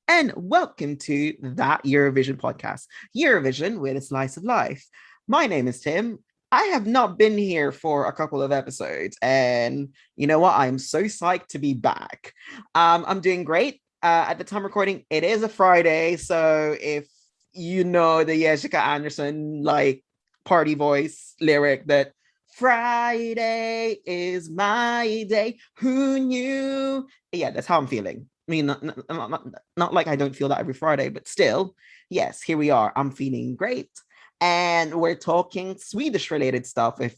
and welcome to that Eurovision podcast, Eurovision with a Slice of Life. My name is Tim. I have not been here for a couple of episodes, and you know what? I'm so psyched to be back. I'm doing great. At the time recording, it is a Friday, so if you know the Jessica Anderson like party voice lyric that Friday is my day, who knew? Yeah, that's how I'm feeling. I mean, not like I don't feel that every Friday, but still, yes, here we are. I'm feeling great. And we're talking Swedish related stuff if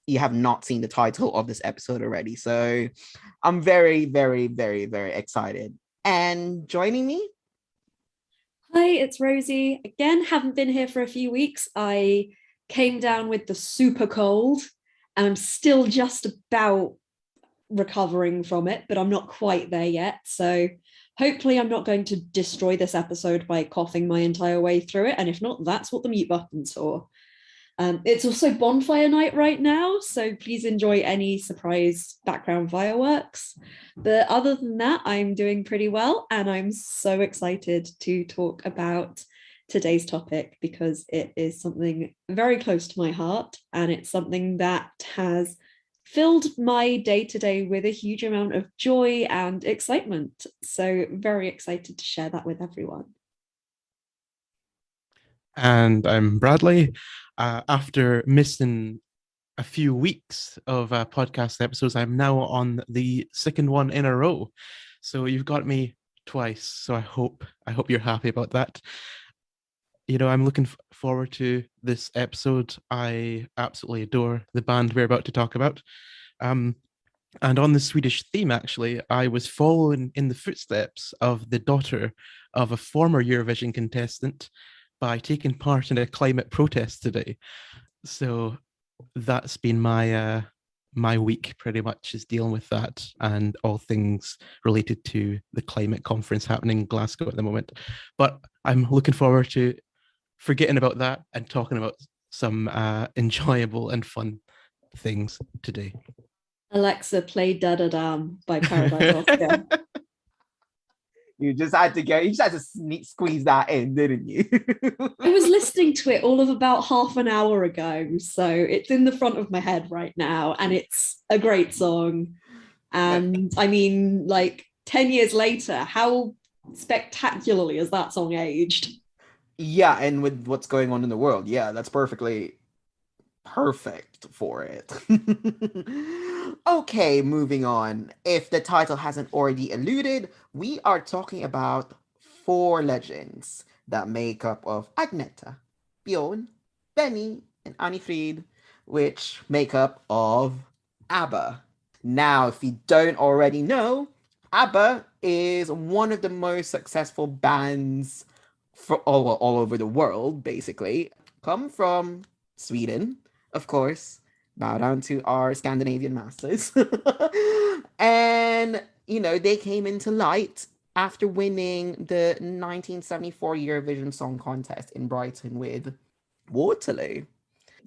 you have not seen the title of this episode already. So I'm very, very, very, very excited. And joining me, Hi, it's Rosie. Again, haven't been here for a few weeks. I came down with the super cold and I'm still just about recovering from it, but I'm not quite there yet. So hopefully, I'm not going to destroy this episode by coughing my entire way through it. And if not, that's what the mute button's for. It's also bonfire night right now, so please enjoy any surprise background fireworks. But other than that, I'm doing pretty well, and I'm so excited to talk about today's topic because it is something very close to my heart, and it's something that has filled my day to day with a huge amount of joy and excitement. So, very excited to share that with everyone. And I'm Bradley. After missing a few weeks of podcast episodes, I'm now on the second one in a row. So you've got me twice. So I hope you're happy about that. You know, I'm looking forward to this episode. I absolutely adore the band we're about to talk about. Um, and on the Swedish theme, actually, I was following in the footsteps of the daughter of a former Eurovision contestant by taking part in a climate protest today. So that's been my week pretty much, is dealing with that and all things related to the climate conference happening in Glasgow at the moment. But I'm looking forward to forgetting about that and talking about some enjoyable and fun things today. Alexa, play Da Da Dam by Paradise Oscar. you just had to squeeze that in, didn't you? I was listening to it all of about half an hour ago, so it's in the front of my head right now, and it's a great song. And I mean, like 10 years later, how spectacularly has that song aged? Yeah, and with what's going on in the world, yeah, that's perfect for it. Okay, moving on. If the title hasn't already alluded, we are talking about four legends that make up of Agneta, Bjorn, Benny, and Anifrid, which make up of ABBA. Now, if you don't already know, ABBA is one of the most successful bands for all over the world, basically. Come from Sweden, of course. Bow down to our Scandinavian masters. And, they came into light after winning the 1974 Eurovision Song Contest in Brighton with Waterloo.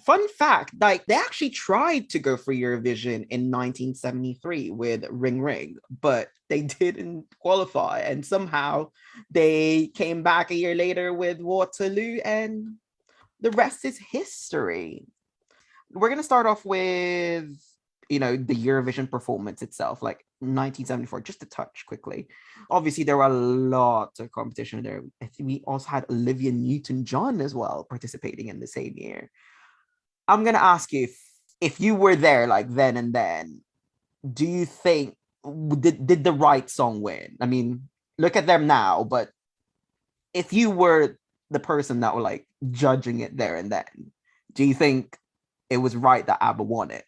Fun fact, like they actually tried to go for Eurovision in 1973 with Ring Ring, but they didn't qualify. And somehow they came back a year later with Waterloo, and the rest is history. We're going to start off with, the Eurovision performance itself, like 1974, just to touch quickly. Obviously, there were a lot of competition there. I think we also had Olivia Newton-John as well participating in the same year. I'm gonna ask you if you were there like then and then, do you think did the right song win? I mean, look at them now, but if you were the person that were like judging it there and then, do you think it was right that ABBA won it?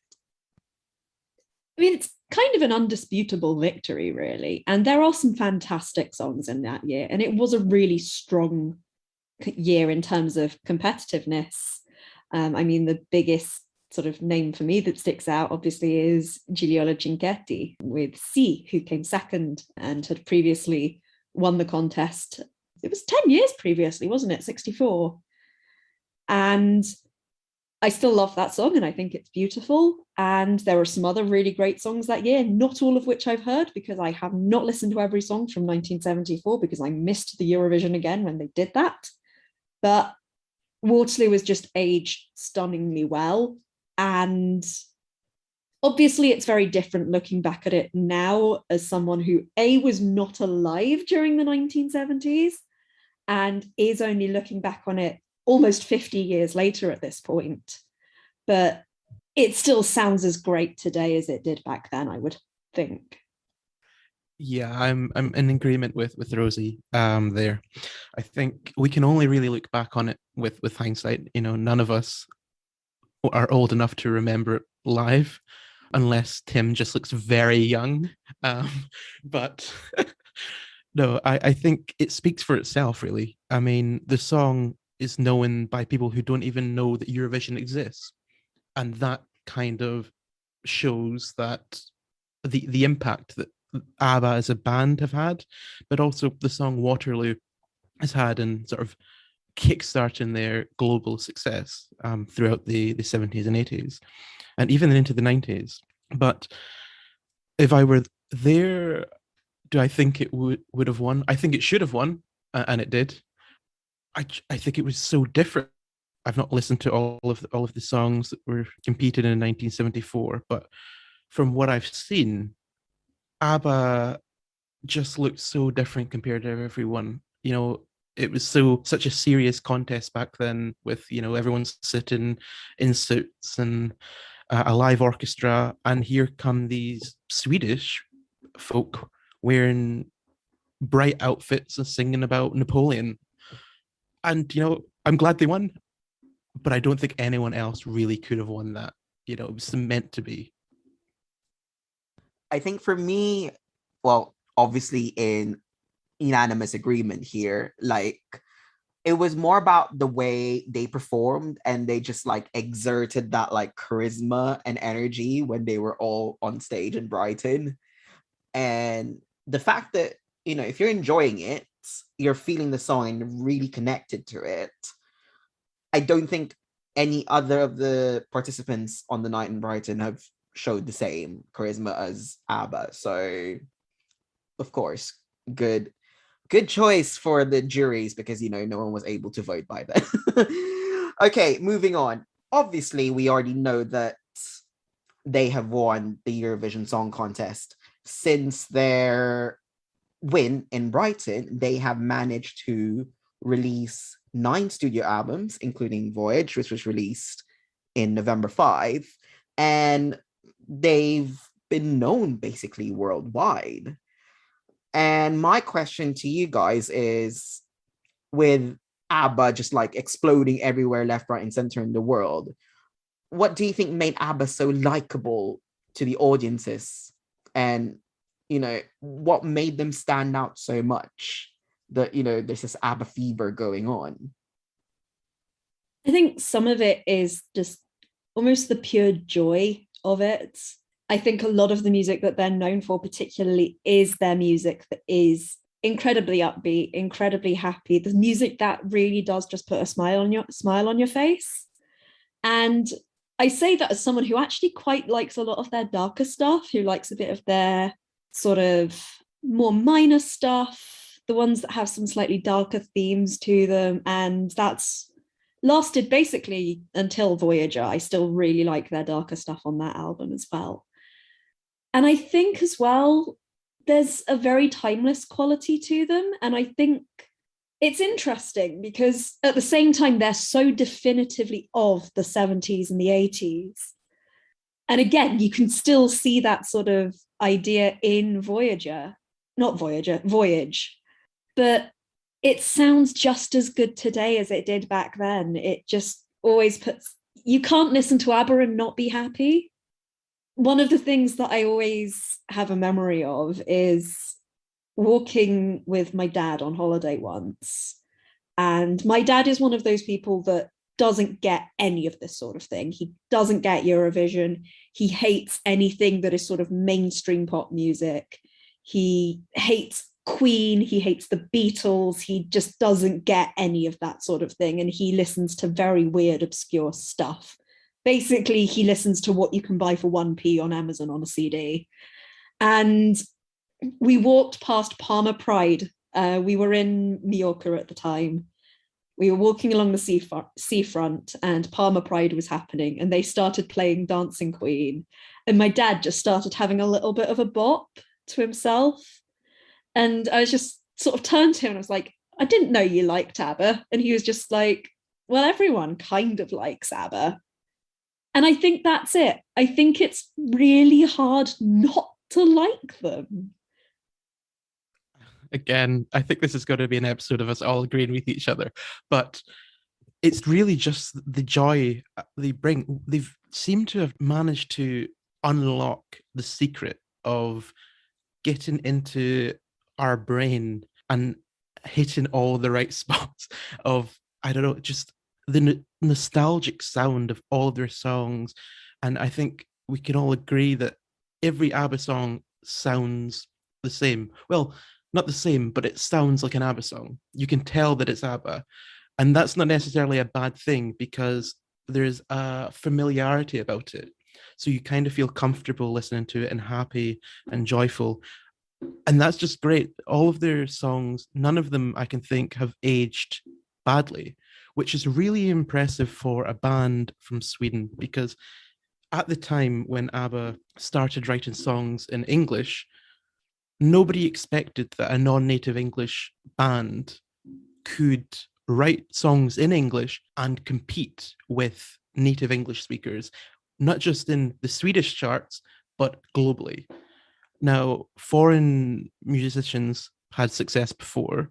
I mean, it's kind of an undisputable victory, really. And there are some fantastic songs in that year. And it was a really strong year in terms of competitiveness. I mean, the biggest sort of name for me that sticks out, obviously, is Gigliola Cinquetti with C, who came second and had previously won the contest. It was 10 years previously, wasn't it? 64. And I still love that song and I think it's beautiful. And there were some other really great songs that year, not all of which I've heard because I have not listened to every song from 1974 because I missed the Eurovision again when they did that. But Waterloo was just aged stunningly well. And obviously, it's very different looking back at it now as someone who, A, was not alive during the 1970s and is only looking back on it almost 50 years later at this point. But it still sounds as great today as it did back then, I would think. Yeah, I'm in agreement with Rosie there. I think we can only really look back on it with hindsight. You know, none of us are old enough to remember it live, unless Tim just looks very young. Um, but no, I think it speaks for itself, really. I mean, the song is known by people who don't even know that Eurovision exists. And that kind of shows that the impact that ABBA as a band have had, but also the song Waterloo has had in sort of kickstarting their global success throughout the 70s and 80s, and even into the 90s. But if I were there, do I think it would have won? I think it should have won, and it did. I think it was so different. I've not listened to all of the songs that were competed in 1974, but from what I've seen, ABBA just looked so different compared to everyone. You know, it was such a serious contest back then with, you know, everyone sitting in suits and a live orchestra, and here come these Swedish folk wearing bright outfits and singing about Napoleon. And, you know, I'm glad they won, but I don't think anyone else really could have won that. You know, it was meant to be. I think for me, well, obviously in unanimous agreement here, like it was more about the way they performed and they just like exerted that like charisma and energy when they were all on stage in Brighton. And the fact that, you know, if you're enjoying it, you're feeling the song and really connected to it. I don't think any other of the participants on the night in Brighton have showed the same charisma as ABBA. So, of course, good choice for the juries because, you know, no one was able to vote by then. Okay, moving on. Obviously, we already know that they have won the Eurovision Song Contest. Since their win in Brighton, they have managed to release 9 studio albums, including Voyage, which was released in November 5. And they've been known basically worldwide. And my question to you guys is, with ABBA just like exploding everywhere, left, right, and center in the world, what do you think made ABBA so likable to the audiences? And, you know, what made them stand out so much that, you know, there's this ABBA fever going on? I think some of it is just almost the pure joy of it. I think a lot of the music that they're known for, particularly, is their music that is incredibly upbeat, incredibly happy. The music that really does just put a smile on your face. And I say that as someone who actually quite likes a lot of their darker stuff, who likes a bit of their sort of more minor stuff, the ones that have some slightly darker themes to them. And that's lasted basically until Voyager. I still really like their darker stuff on that album as well. And I think as well, there's a very timeless quality to them. And I think it's interesting because at the same time, they're so definitively of the 70s and the 80s. And again, you can still see that sort of idea in Voyage. But it sounds just as good today as it did back then. It just always puts, you can't listen to ABBA and not be happy. One of the things that I always have a memory of is walking with my dad on holiday once. And my dad is one of those people that doesn't get any of this sort of thing. He doesn't get Eurovision. He hates anything that is sort of mainstream pop music. He hates Queen. He hates the Beatles. He just doesn't get any of that sort of thing. And he listens to very weird, obscure stuff Basically, he listens to what you can buy for 1p on Amazon on a CD. And we walked past Palmer Pride. We were in Mallorca at the time. We were walking along the seafront and Palmer Pride was happening and they started playing Dancing Queen. And my dad just started having a little bit of a bop to himself. And I was just sort of turned to him and I was like, I didn't know you liked ABBA. And he was just like, well, everyone kind of likes ABBA. And I think that's it. I think it's really hard not to like them. Again, I think this is going to be an episode of us all agreeing with each other, but it's really just the joy they bring. They've seemed to have managed to unlock the secret of getting into our brain and hitting all the right spots of, I don't know, just the nostalgic sound of all their songs. And I think we can all agree that every ABBA song sounds the same. Well, not the same, but it sounds like an ABBA song. You can tell that it's ABBA. And that's not necessarily a bad thing because there's a familiarity about it. So you kind of feel comfortable listening to it and happy and joyful. And that's just great. All of their songs, none of them I can think have aged badly, which is really impressive for a band from Sweden because at the time when ABBA started writing songs in English, nobody expected that a non-native English band could write songs in English and compete with native English speakers, not just in the Swedish charts, but globally. Now, foreign musicians had success before,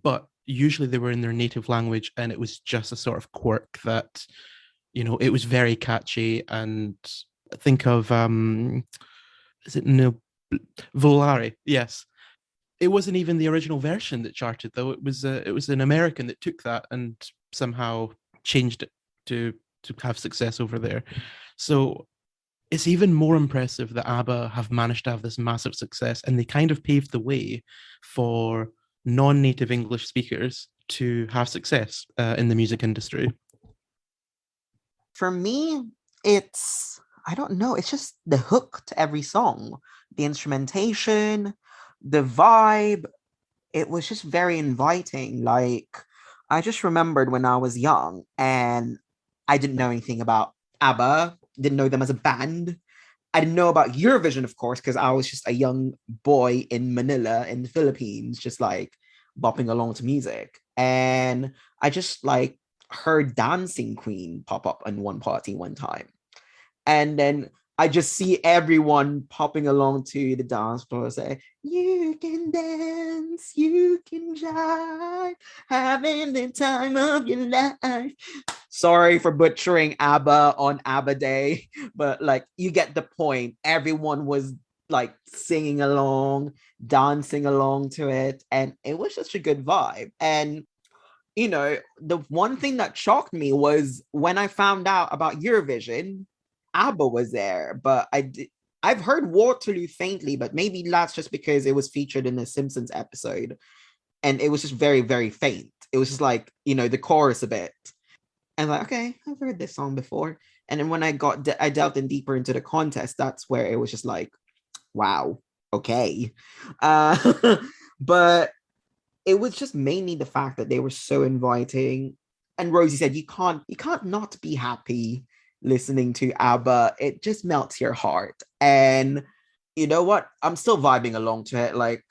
but usually they were in their native language and it was just a sort of quirk that, it was very catchy. And think of, is it no, Volare? Yes. It wasn't even the original version that charted, though. It was an American that took that and somehow changed it to have success over there. So it's even more impressive that ABBA have managed to have this massive success, and they kind of paved the way for non-native English speakers to have success in the music industry. For me, I don't know, it's just the hook to every song, the instrumentation, the vibe. It was just very inviting. Like, I just remembered when I was young and I didn't know anything about ABBA, didn't know them as a band. I didn't know about Eurovision, of course, because I was just a young boy in Manila in the Philippines, just like bopping along to music. And I just like heard Dancing Queen pop up in one party one time. And then I just see everyone popping along to the dance floor say, you can dance, you can jive, having the time of your life. Sorry for butchering ABBA on ABBA Day, but like you get the point. Everyone was like singing along, dancing along to it, and it was just a good vibe. And the one thing that shocked me was when I found out about Eurovision, ABBA was there, but I've heard Waterloo faintly, but maybe that's just because it was featured in a Simpsons episode, and it was just very, very faint. It was just like the chorus a bit, and like, okay, I've heard this song before. And then when I delved in deeper into the contest, that's where it was just like, wow, okay. But it was just mainly the fact that they were so inviting. And Rosie said, you can't not be happy listening to ABBA. It just melts your heart. And you know what? I'm still vibing along to it. Like,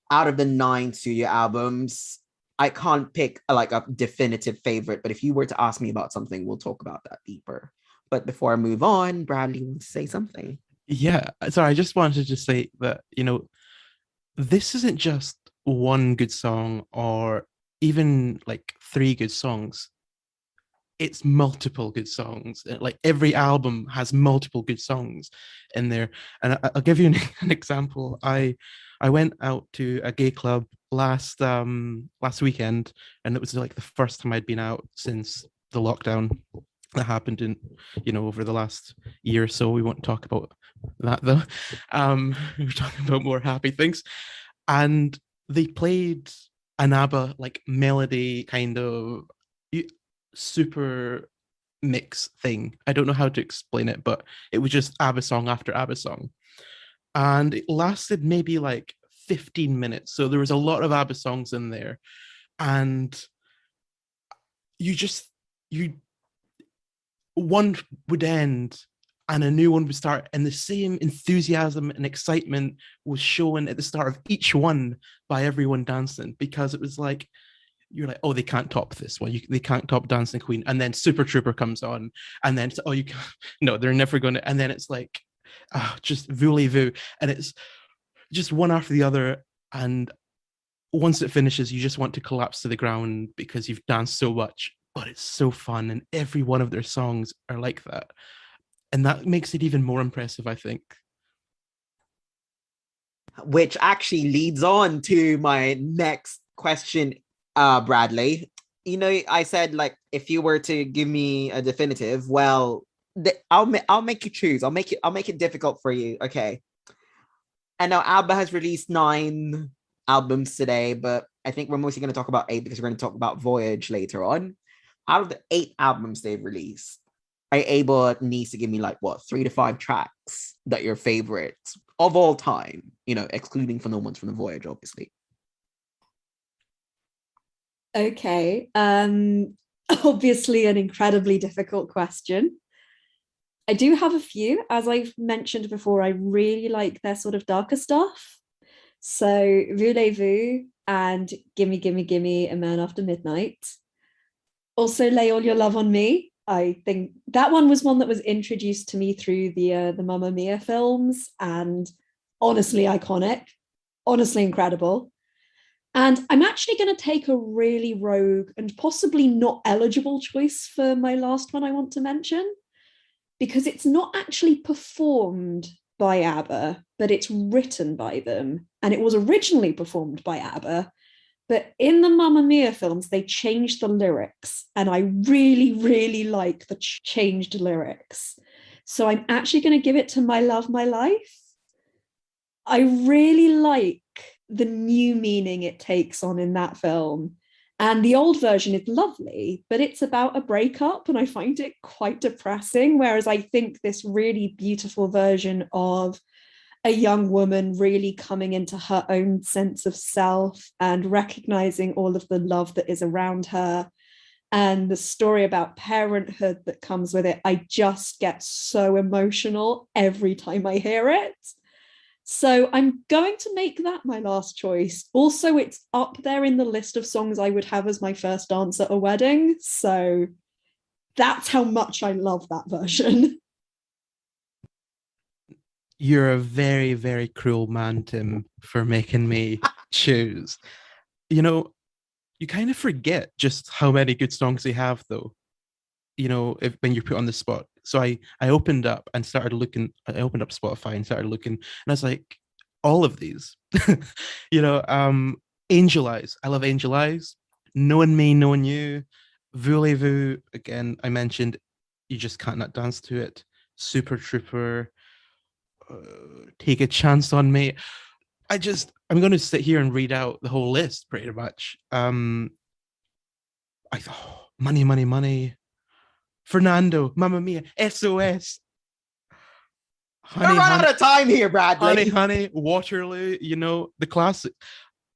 out of the 9 studio albums, I can't pick a definitive favorite. But if you were to ask me about something, we'll talk about that deeper. But before I move on, Bradley wants to say something. Yeah, sorry, I just wanted to say that, this isn't just one good song or even like 3 good songs. It's multiple good songs. Like every album has multiple good songs in there. And I'll give you an example. I went out to a gay club last weekend, and it was like the first time I'd been out since the lockdown that happened in over the last year or so. We won't talk about that though. We're talking about more happy things. And they played an ABBA like melody, kind of super mix thing. I don't know how to explain it, but it was just ABBA song after ABBA song. And it lasted maybe like 15 minutes. So there was a lot of ABBA songs in there. And you one would end and a new one would start, and the same enthusiasm and excitement was shown at the start of each one by everyone dancing, because it was like, you're like, oh, they can't top this one. They can't top Dancing Queen. And then Super Trooper comes on, and then it's, oh, you can't, no, they're never going to. And then it's like, just voulez-vous, and it's just one after the other. And once it finishes, you just want to collapse to the ground because you've danced so much. But it's so fun, and every one of their songs are like that, and that makes it even more impressive, I think. Which actually leads on to my next question, Bradley. You know, I said, like, if you were to give me a definitive, well, I'll make you choose. I'll make it difficult for you. Okay. I know ABBA has released 9 albums today, but I think we're mostly going to talk about 8 because we're going to talk about Voyage later on. Out of the 8 albums they've released, ABBA needs to give me like what, 3 to 5 tracks that your favorites of all time, you know, excluding from the ones from the Voyage, obviously. Okay. Obviously an incredibly difficult question. I do have a few. As I've mentioned before, I really like their sort of darker stuff. So Voulez-Vous and Gimme Gimme Gimme A Man After Midnight. Also Lay All Your Love on Me. I think that one was one that was introduced to me through the Mamma Mia films, and honestly iconic, honestly incredible. And I'm actually going to take a really rogue and possibly not eligible choice for my last one I want to mention, because it's not actually performed by ABBA, but it's written by them. And it was originally performed by ABBA, but in the Mamma Mia films, they changed the lyrics. And I really, really like the changed lyrics. So I'm actually going to give it to My Love, My Life. I really like the new meaning it takes on in that film. And the old version is lovely, but it's about a breakup, and I find it quite depressing. Whereas I think this really beautiful version of a young woman really coming into her own sense of self and recognizing all of the love that is around her and the story about parenthood that comes with it, I just get so emotional every time I hear it. So I'm going to make that my last choice. Also, it's up there in the list of songs I would have as my first dance at a wedding. So that's how much I love that version. You're a very, very cruel man, Tim, for making me choose. You know, you kind of forget just how many good songs they have, though. You know, when you're put on the spot. So I opened up and started looking. I opened up Spotify and started looking, and I was like, all of these. You know, Angel Eyes. I love Angel Eyes. Knowing Me, Knowing You. Voulez-Vous. Again, I mentioned you just can't not dance to it. Super Trooper. Take a Chance on Me. I'm going to sit here and read out the whole list pretty much. I thought Money, Money, Money. Fernando, Mamma Mia, SOS. Honey, we're out of time here, Bradley. Honey, Honey, Waterloo, you know, the classic.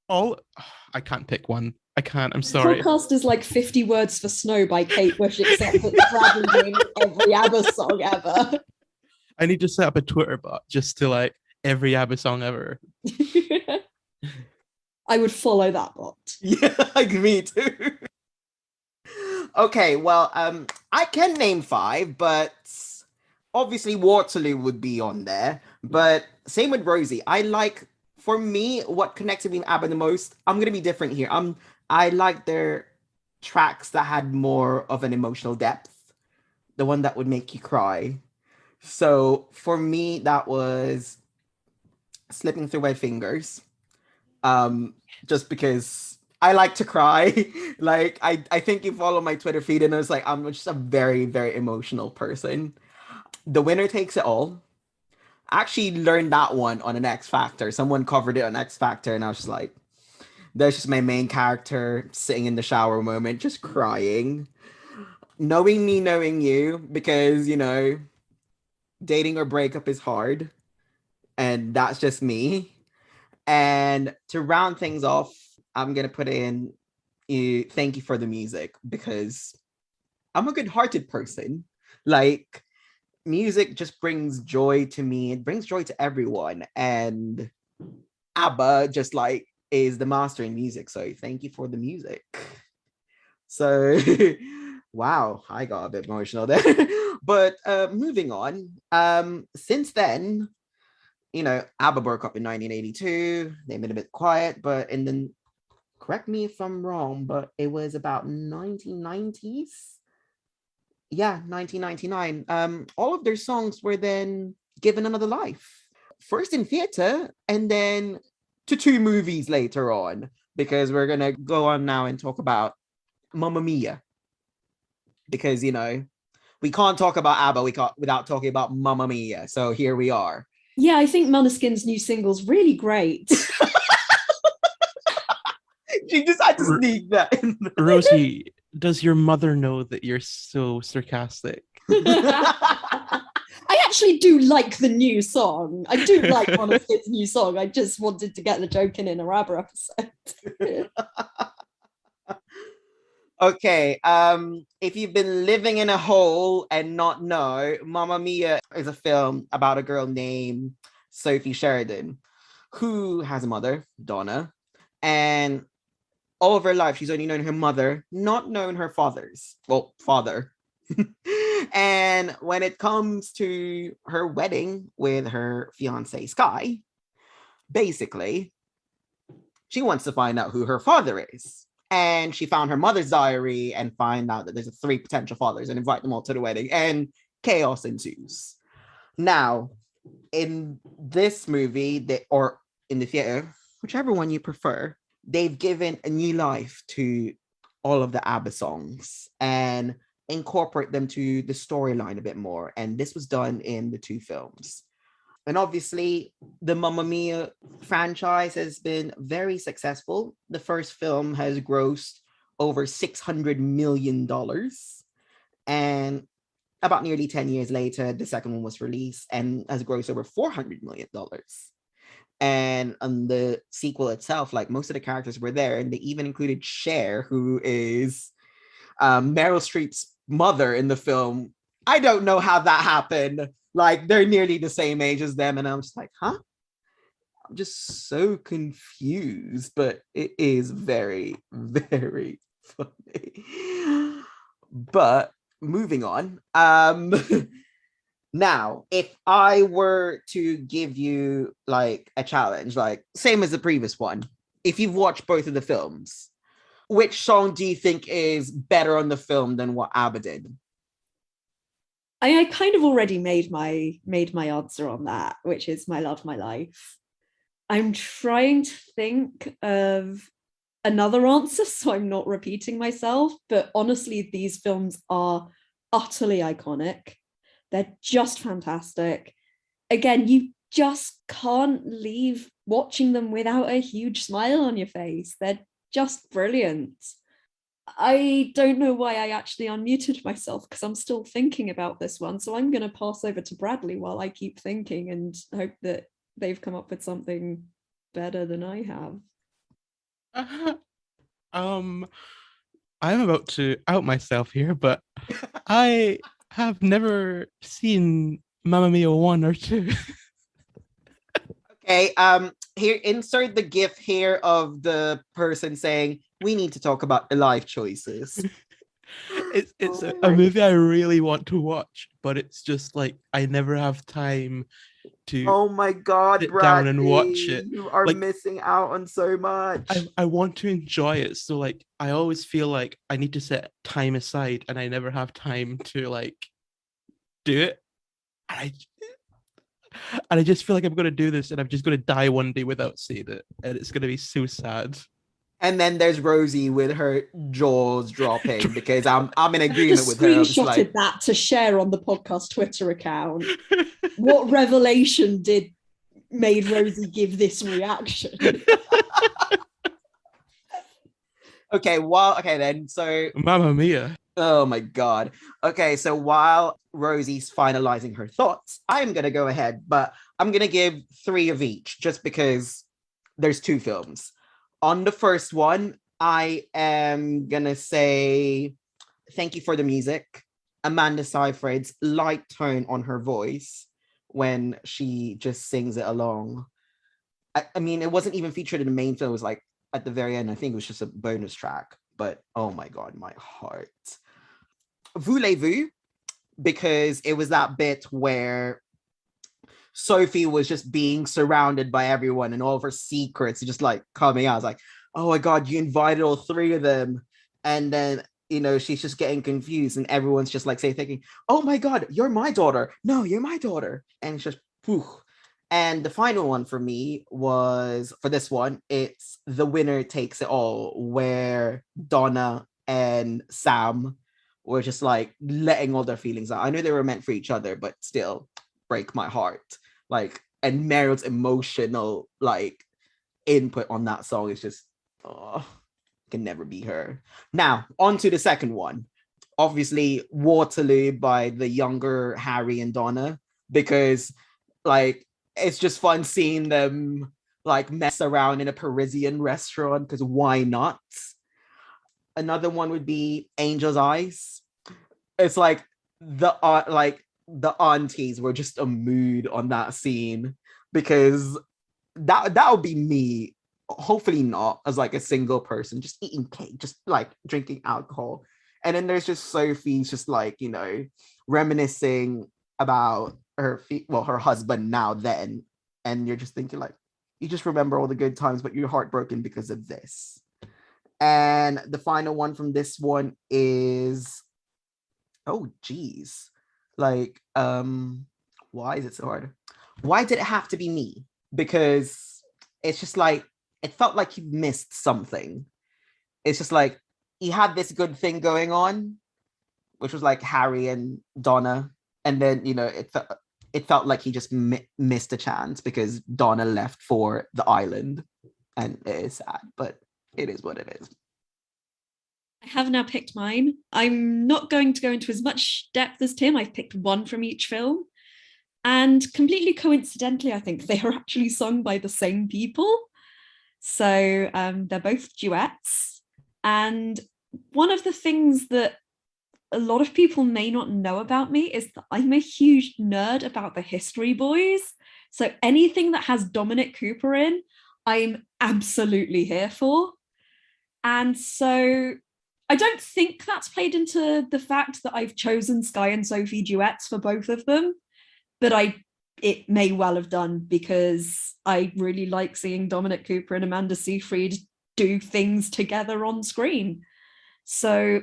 I can't pick one. I can't. I'm sorry. The podcast is like 50 Words for Snow by Kate Bush, except that Bradley doing every ABBA song ever. I need to set up a Twitter bot just to like every ABBA song ever. I would follow that bot. Yeah, like me too. Okay, well, I can name 5, but obviously Waterloo would be on there. But same with Rosie. For me, what connected me with ABBA the most, I'm gonna be different here. I like their tracks that had more of an emotional depth, the one that would make you cry. So for me, that was Slipping Through My Fingers. Just because I like to cry. Like I think you follow my Twitter feed and it's like I'm just a very, very emotional person. The Winner Takes It All. I actually learned that one on an X Factor. Someone covered it on X Factor, and I was just like, there's just my main character sitting in the shower moment, just crying. knowing me, knowing you, because, you know, dating or breakup is hard. And that's just me. And to round things off, I'm going to put in thank you for the music because I'm a good hearted person. Like, music just brings joy to me, it brings joy to everyone. And ABBA just like is the master in music. So thank you for the music. So wow, I got a bit emotional there. But moving on. Since then, you know, ABBA broke up in 1982. They've been a bit quiet, but in the correct me if I'm wrong, but it was about 1990s. Yeah, 1999. All of their songs were then given another life. First in theater, and then to two movies later on, because we're gonna go on now and talk about Mamma Mia. Because you know, we can't talk about ABBA without talking about Mamma Mia. So here we are. Yeah, I think Måneskin's new single's really great. She just had to sneak that in. Rosie, does your mother know that you're so sarcastic? I actually do like the new song. I do like Måneskin's new song. I just wanted to get the joke in a ABBA episode. Okay, if you've been living in a hole and not know, Mamma Mia is a film about a girl named Sophie Sheridan, who has a mother, Donna, and all of her life she's only known her mother, not known her father. And when it comes to her wedding with her fiance Sky, basically, she wants to find out who her father is. And she found her mother's diary and find out that there's 3 potential fathers and invite them all to the wedding, and chaos ensues. Now, in this movie, or in the theater, whichever one you prefer, they've given a new life to all of the ABBA songs and incorporate them to the storyline a bit more. And this was done in the 2 films. And obviously, the Mamma Mia franchise has been very successful. The first film has grossed over $600 million. And about nearly 10 years later, the second one was released and has grossed over $400 million. And on the sequel itself, like most of the characters were there, and they even included Cher, who is Meryl Streep's mother in the film. I don't know how that happened. Like, they're nearly the same age as them, and I'm just like, huh? I'm just so confused, but it is very, very funny. But moving on. Now, if I were to give you like a challenge, like same as the previous one, if you've watched both of the films, which song do you think is better on the film than what ABBA did? I kind of already made my answer on that, which is My Love, My Life. I'm trying to think of another answer so I'm not repeating myself, but honestly, these films are utterly iconic. They're just fantastic. Again, you just can't leave watching them without a huge smile on your face. They're just brilliant. I don't know why I actually unmuted myself because I'm still thinking about this one. So I'm going to pass over to Bradley while I keep thinking and hope that they've come up with something better than I have. I'm about to out myself here, but I have never seen Mamma Mia 1 or 2. Okay, here, insert the gif here of the person saying, we need to talk about the life choices. It's a movie I really want to watch, but it's just like I never have time to Oh my God, sit Bradley, down and watch it. you are Like, missing out on so much. I want to enjoy it, so like I always feel like I need to set time aside, and I never have time to like do it. And I just feel like I'm going to do this, and I'm just going to die one day without seeing it, and it's going to be so sad. And then there's Rosie with her jaws dropping because I'm in agreement Just with her. screenshotted Like, that to share on the podcast Twitter account. What revelation made Rosie give this reaction? okay, well, okay then. So Mamma Mia. Oh my God. Okay, so while Rosie's finalizing her thoughts, I'm going to go ahead, but I'm going to give 3 of each just because there's 2 films. On the first one, I am going to say thank you for the music. Amanda Seyfried's light tone on her voice when she just sings it along. I mean, it wasn't even featured in the main film. It was like at the very end. I think it was just a bonus track. But oh my God, my heart. Voulez-vous, because it was that bit where Sophie was just being surrounded by everyone and all of her secrets just like coming out. I was like, oh my God, you invited all 3 of them. And then, she's just getting confused and everyone's just like thinking, oh my God, you're my daughter. No, you're my daughter. And it's just, whew. And the final one for me was, for this one, it's The Winner Takes It All, where Donna and Sam were just like letting all their feelings out. I knew they were meant for each other, but still break my heart. Like, and Meryl's emotional like input on that song is just, oh, can never be her. Now, on to the second one. Obviously, Waterloo by the younger Harry and Donna, because like it's just fun seeing them like mess around in a Parisian restaurant, because why not? Another one would be Angel's Eyes. It's like the aunties were just a mood on that scene, because that would be me, hopefully not as like a single person just eating cake, just like drinking alcohol. And then there's just Sophie's just like, reminiscing about her husband now then, and you're just thinking like, you just remember all the good times but you're heartbroken because of this. And the final one from this one is, oh geez, like why is it so hard? Why did it have to be me? Because it's just like, it felt like you missed something. It's just like, he had this good thing going on, which was like Harry and Donna, and then it felt like he just missed a chance because Donna left for the island, and it is sad, but it is what it is. I have now picked mine. I'm not going to go into as much depth as Tim. I've picked one from each film. And completely coincidentally, I think they are actually sung by the same people. So they're both duets. And one of the things that a lot of people may not know about me is that I'm a huge nerd about the History Boys. So anything that has Dominic Cooper in, I'm absolutely here for. And so I don't think that's played into the fact that I've chosen Sky and Sophie duets for both of them, but it may well have done, because I really like seeing Dominic Cooper and Amanda Seyfried do things together on screen. So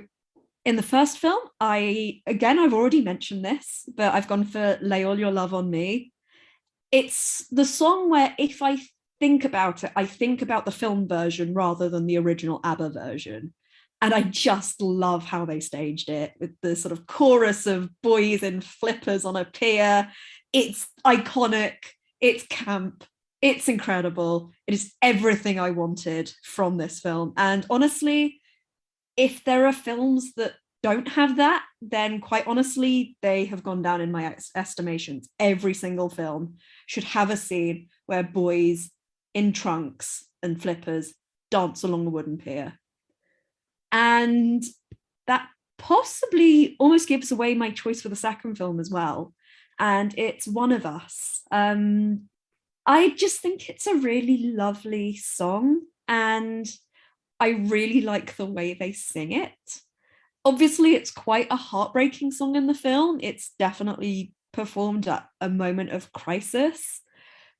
in the first film, I've already mentioned this, but I've gone for Lay All Your Love on Me. It's the song where if I think about it, I think about the film version rather than the original ABBA version. And I just love how they staged it with the sort of chorus of boys in flippers on a pier. It's iconic, it's camp, it's incredible. It is everything I wanted from this film. And honestly, if there are films that don't have that, then quite honestly, they have gone down in my estimations. Every single film should have a scene where boys in trunks and flippers dance along a wooden pier. And that possibly almost gives away my choice for the second film as well. And it's One of Us. I just think it's a really lovely song, and I really like the way they sing it. Obviously, it's quite a heartbreaking song in the film. It's definitely performed at a moment of crisis,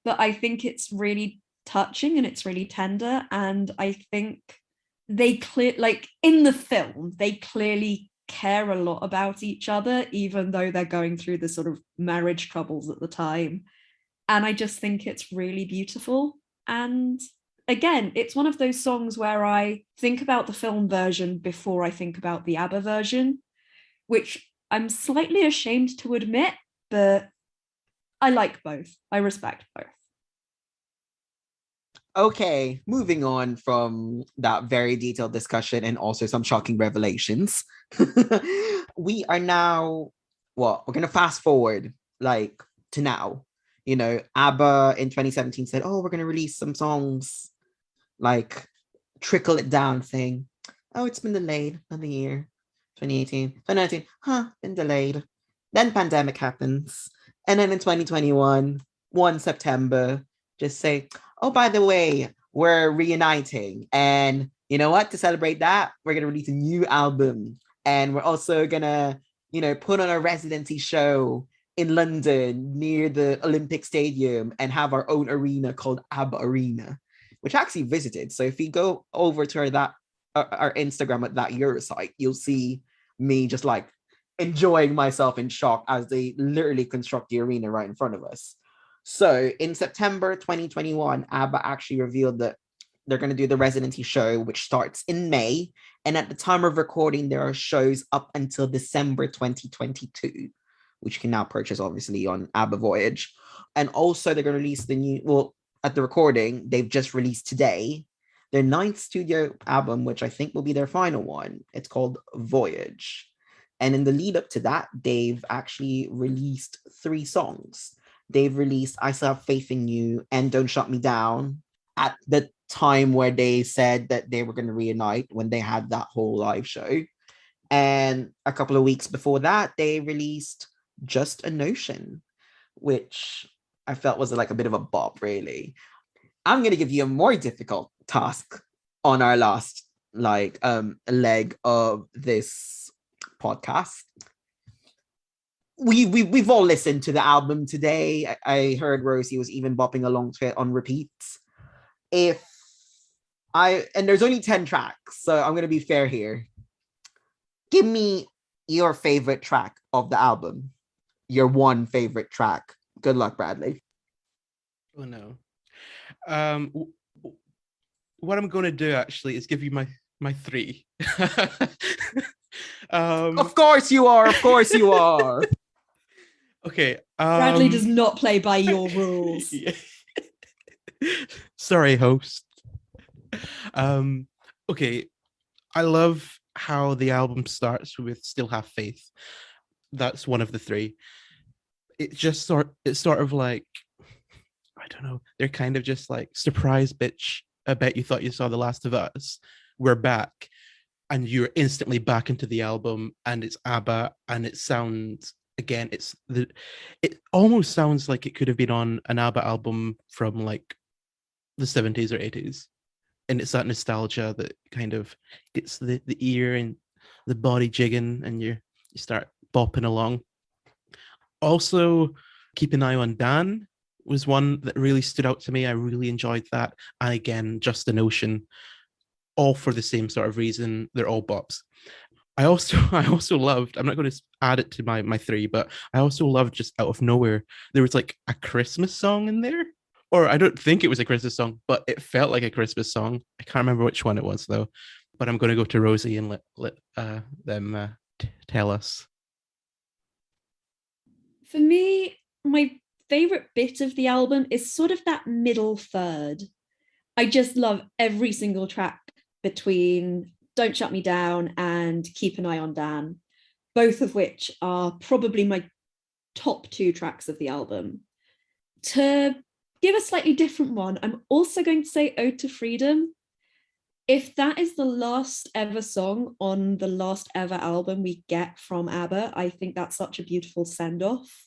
but I think it's really touching and it's really tender. And I think in the film, they clearly care a lot about each other, even though they're going through the sort of marriage troubles at the time. And I just think it's really beautiful. And again, it's one of those songs where I think about the film version before I think about the ABBA version, which I'm slightly ashamed to admit, but I like both. I respect both. Okay, moving on from that very detailed discussion and also some shocking revelations. We are now, well, we're going to fast forward like to now. You know, ABBA in 2017 said, oh, we're going to release some songs, like trickle it down thing. Oh, it's been delayed another year. 2018, 2019, been delayed. Then pandemic happens. And then in 2021, 1 September, just say, oh, by the way, we're reuniting. And you know what? To celebrate that, we're going to release a new album. And we're also going to, put on a residency show in London near the Olympic Stadium and have our own arena called ABBA Arena, which I actually visited. So if you go over to our Instagram at that Eurosite, you'll see me just like enjoying myself in shock as they literally construct the arena right in front of us. So in September 2021, ABBA actually revealed that they're going to do the residency show, which starts in May. And at the time of recording, there are shows up until December 2022, which you can now purchase, obviously, on ABBA Voyage. And also, they're going to release the new, well, at the recording, they've just released today their 9th studio album, which I think will be their final one. It's called Voyage. And in the lead up to that, they've actually released 3 songs. They've released I Still Have Faith in You and Don't Shut Me Down at the time where they said that they were going to reunite when they had that whole live show. And a couple of weeks before that, they released Just a Notion, which I felt was like a bit of a bop, really. I'm going to give you a more difficult task on our last leg of this podcast. We've all listened to the album today. I heard Rosie was even bopping along to it on repeats. And there's only 10 tracks, so I'm going to be fair here. Give me your favorite track of the album. Your one favorite track. Good luck, Bradley. Oh no. What I'm going to do actually is give you my 3. Of course you are. Of course you are. Okay. Bradley does not play by your rules. Yeah. Sorry, host. Okay. I love how the album starts with Still Have Faith. That's one of the 3. It's sort of like, I don't know, they're kind of just like, surprise, bitch. I bet you thought you saw The Last of Us. We're back. And you're instantly back into the album, and it's ABBA, and it sounds, again, it almost sounds like it could have been on an ABBA album from like the 70s or 80s. And it's that nostalgia that kind of gets the ear and the body jigging, and you start bopping along. Also, Keep an Eye on Dan was one that really stood out to me. I really enjoyed that. And again, Just a Notion, all for the same sort of reason. They're all bops. I also loved, I'm not going to add it to my 3, but I also loved, just out of nowhere, there was like a Christmas song in there. Or I don't think it was a Christmas song, but it felt like a Christmas song. I can't remember which one it was though. But I'm going to go to Rosie and let them tell us. For me, my favorite bit of the album is sort of that middle third. I just love every single track between Don't Shut Me Down and Keep an Eye on Dan, both of which are probably my top 2 tracks of the album. To give a slightly different one, I'm also going to say Ode to Freedom. If that is the last ever song on the last ever album we get from ABBA, I think that's such a beautiful send-off.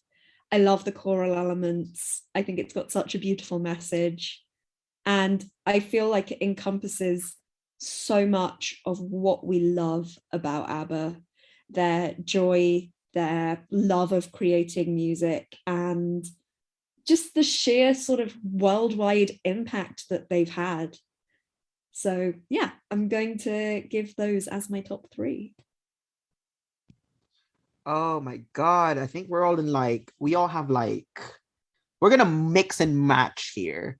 I love the choral elements. I think it's got such a beautiful message. And I feel like it encompasses so much of what we love about ABBA, their joy, their love of creating music, and just the sheer sort of worldwide impact that they've had. So yeah, I'm going to give those as my top 3. Oh my God. I think we're all we all have we're going to mix and match here.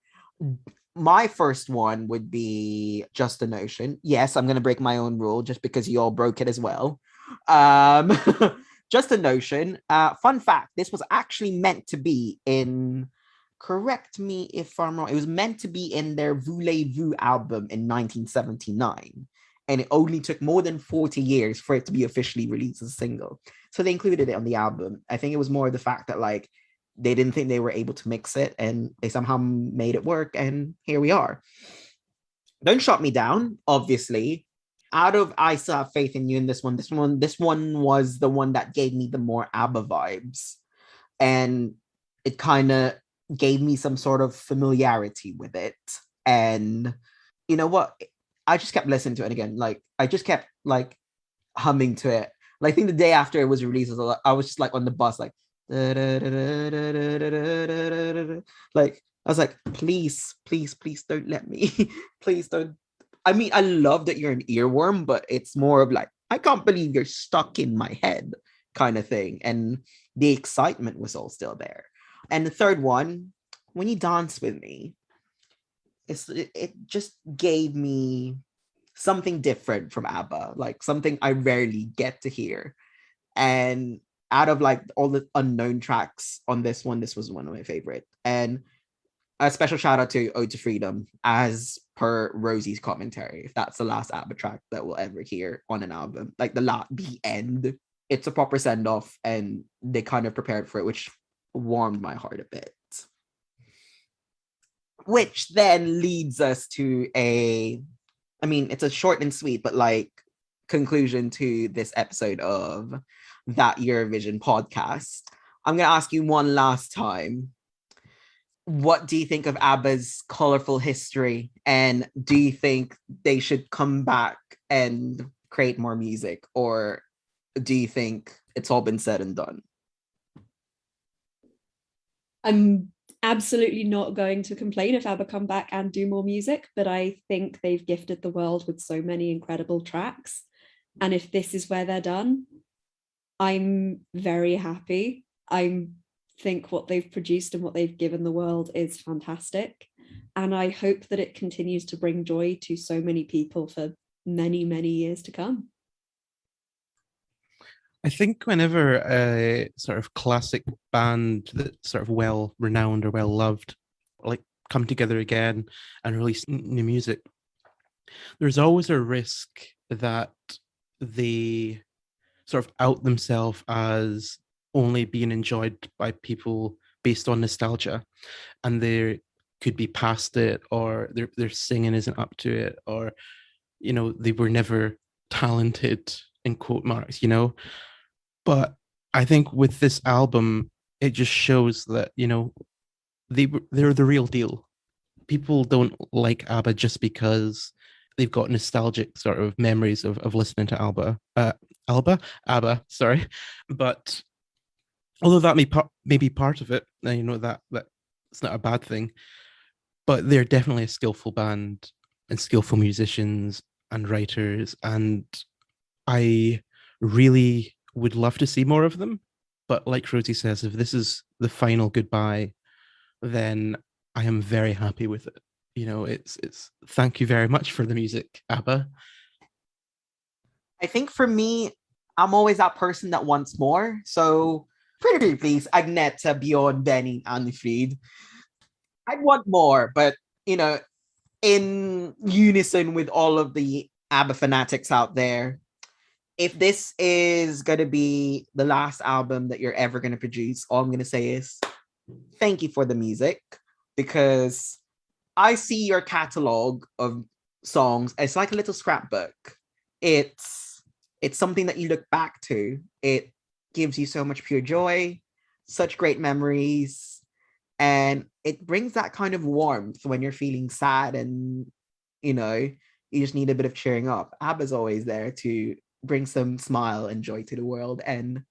My first one would be Just a Notion. Yes, I'm going to break my own rule just because you all broke it as well. Just a Notion. Fun fact, this was actually meant to be in correct me if I'm wrong, it was meant to be in their Voulez-Vous album in 1979. And it only took more than 40 years for it to be officially released as a single. So they included it on the album. I think it was more the fact that like they didn't think they were able to mix it and they somehow made it work. And here we are. Don't Shut Me Down, obviously. Out of I Still Have Faith in You in this one was the one that gave me the more ABBA vibes. And it kind of gave me some sort of familiarity with it. And you know what? I just kept listening to it again. Like I just kept like humming to it. Like I think the day after it was released, I was just like on the bus, like like I was like, please, please, please don't let me. Please don't. I mean, I love that you're an earworm, but it's more of like, I can't believe you're stuck in my head kind of thing. And the excitement was all still there. And the third one, When You Dance With Me, it just gave me something different from ABBA, like something I rarely get to hear. And out of like all the unknown tracks on this was one of my favorite. And a special shout out to Ode to Freedom, as per Rosie's commentary. If that's the last ABBA track that we'll ever hear on an album, like the end, it's a proper send off, and they kind of prepared for it, which warmed my heart a bit. Which then leads us to it's a short and sweet, but like conclusion to this episode of That Eurovision podcast. I'm going to ask you one last time. What do you think of ABBA's colorful history? And do you think they should come back and create more music? Or do you think it's all been said and done? I'm absolutely not going to complain if ABBA come back and do more music, but I think they've gifted the world with so many incredible tracks. And if this is where they're done, I'm very happy. I think what they've produced and what they've given the world is fantastic. And I hope that it continues to bring joy to so many people for many, many years to come. I think whenever a sort of classic band that's sort of well renowned or well loved, like come together again and release new music, there's always a risk that they sort of out themselves as only being enjoyed by people based on nostalgia, and they could be past it, or their singing isn't up to it, or they were never talented in quote marks, But I think with this album, it just shows that they're the real deal. People don't like ABBA just because they've got nostalgic sort of memories of listening to ABBA, sorry. But although that may be part of it, that it's not a bad thing. But they're definitely a skillful band and skillful musicians and writers, and I really would love to see more of them. But like Rosie says, if this is the final goodbye, then I am very happy with it. It's thank you very much for the music, ABBA. I think for me, I'm always that person that wants more. So pretty please, Agneta, Bjorn, Benny, Anfried. I'd want more, but in unison with all of the ABBA fanatics out there, if this is going to be the last album that you're ever going to produce, all I'm going to say is thank you for the music, because I see your catalog of songs. It's like a little scrapbook. It's something that you look back to. It gives you so much pure joy, such great memories, and it brings that kind of warmth when you're feeling sad and you just need a bit of cheering up. ABBA's always there to bring some smile and joy to the world, and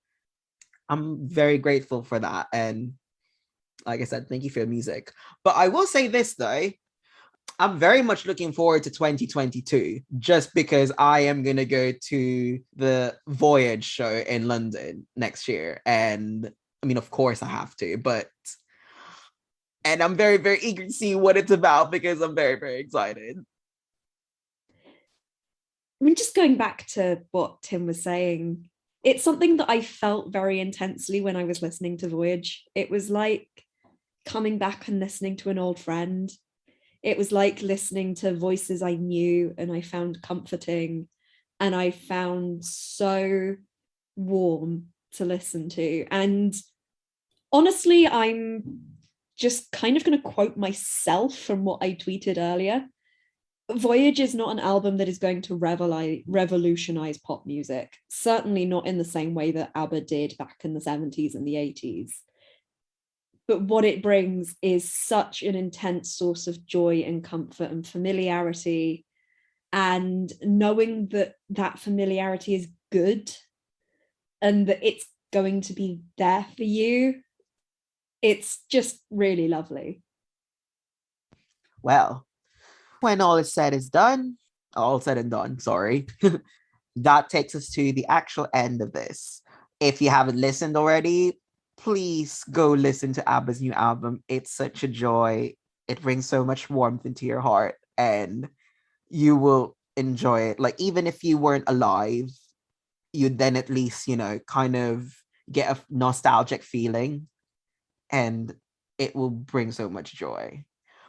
I'm very grateful for that. And like I said, thank you for your music. But I will say this though, I'm very much looking forward to 2022, just because I am going to go to the Voyage show in London next year. And I mean, of course I have to, and I'm very, very eager to see what it's about, because I'm very, very excited. I mean, just going back to what Tim was saying, it's something that I felt very intensely when I was listening to Voyage. It was like coming back and listening to an old friend. It was like listening to voices I knew and I found comforting and I found so warm to listen to. And honestly, I'm just kind of going to quote myself from what I tweeted earlier. Voyage is not an album that is going to revolutionize pop music, certainly not in the same way that ABBA did back in the 70s and the 80s. But what it brings is such an intense source of joy and comfort and familiarity. And knowing that that familiarity is good and that it's going to be there for you, it's just really lovely. Well, when all is said is done, all said and done, sorry, that takes us to the actual end of this. If you haven't listened already, please go listen to ABBA's new album. It's such a joy. It brings so much warmth into your heart, and you will enjoy it. Like, even if you weren't alive, you'd then at least, kind of get a nostalgic feeling, and it will bring so much joy.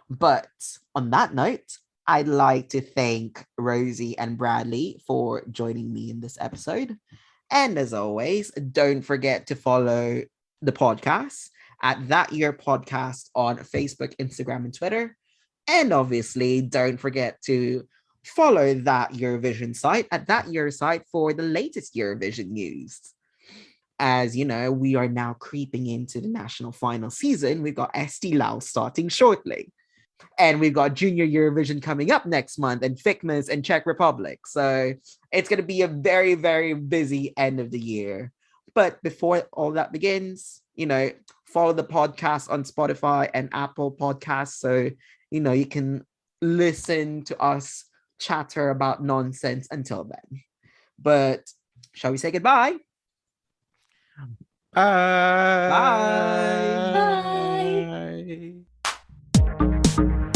But on that note, I'd like to thank Rosie and Bradley for joining me in this episode. And as always, don't forget to follow the podcast at That Year Podcast on Facebook, Instagram, and Twitter. And obviously, don't forget to follow That Eurovision site at That Year site for the latest Eurovision news. As you know, we are now creeping into the national final season. We've got SD Laos starting shortly. And we've got Junior Eurovision coming up next month, and Figmas and Czech Republic. So it's going to be a very, very busy end of the year. But before all that begins, follow the podcast on Spotify and Apple Podcasts. So, you can listen to us chatter about nonsense until then. But shall we say goodbye? Bye. Bye. Bye.